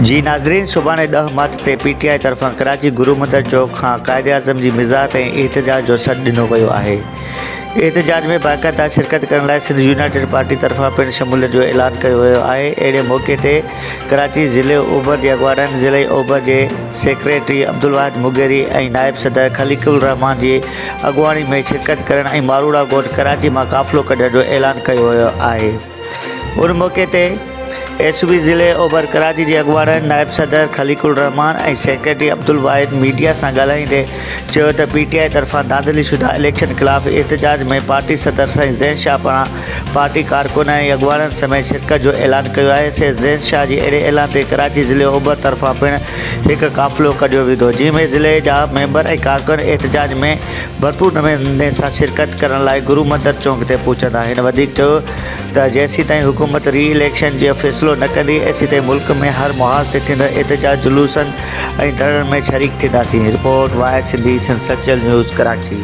जी नाज़रीन, सुभाणे 10 मार्च ते पीटीआई तरफ़ां कराची गुरु मंदिर चौक खां क़ाइदे आज़म जी मिज़ात ऐं एहतजाज जो सॾु ॾिनो वियो आहे। एहतजाज में बाक़ायदा शिरकत करण लाइ सिंध यूनाइटेड पार्टी तरफ़ां पिणु शमूलियत जो ऐलान कयो वियो आहे। अहिड़े मौक़े ते कराची ज़िले ओभर जे अॻवाननि, ज़िले ओभर जे सेक्रेटरी अब्दुल वाहिद मुगेरी ऐं नायब सदर खलीकुर रहमान जी अॻवानी में शिरकत करण ऐं मारूड़ा ॻोठ कराची मां क़ाफ़िलो कढण जो ऐलान कयो वियो आहे। उन मौक़े ते एसबी ज़िले ओभर कराची जे अॻवाननि, नायब सदर खलीकुर रहमान ऐं सेक्रेटरी अब्दुल वाहिद मीडिया सां ॻाल्हाईंदे चयो त पीटीआई तरफ़ां धांधली शुदा इलेक्शन ख़िलाफ़ एहतजाज में पार्टी सदर साईं ज़ैन शाह पारां पार्टी कारकुन ऐं अॻवाननि समेत शिरकत जो ऐलान कयो आहे। से ज़ैन शाह जे अहिड़े ऐलान ते कराची ज़िले ओभर तरफ़ां पिणु हिकु क़ाफ़िलो कढियो वेंदो, जंहिंमें ज़िले जा मेंबर ऐं कारकुन एहतजाज में भरपूर नमूने सां शिरकत करण लाइ गुरु मंदिर चौक ते पहुचंदा। हिन वधीक चयो त जेसीं ताईं हुकूमत री इलेक्शन जो फ़ैसिलो न कंदी, एसीं ताईं मुल्क में हर मुहाज़ ते थींदड़ एहतजाज जुलूसनि ऐं धरणनि में शरीक थींदासीं। रिपोर्ट वाहिद सिंधी, सिंध सचल न्यूज़, कराची।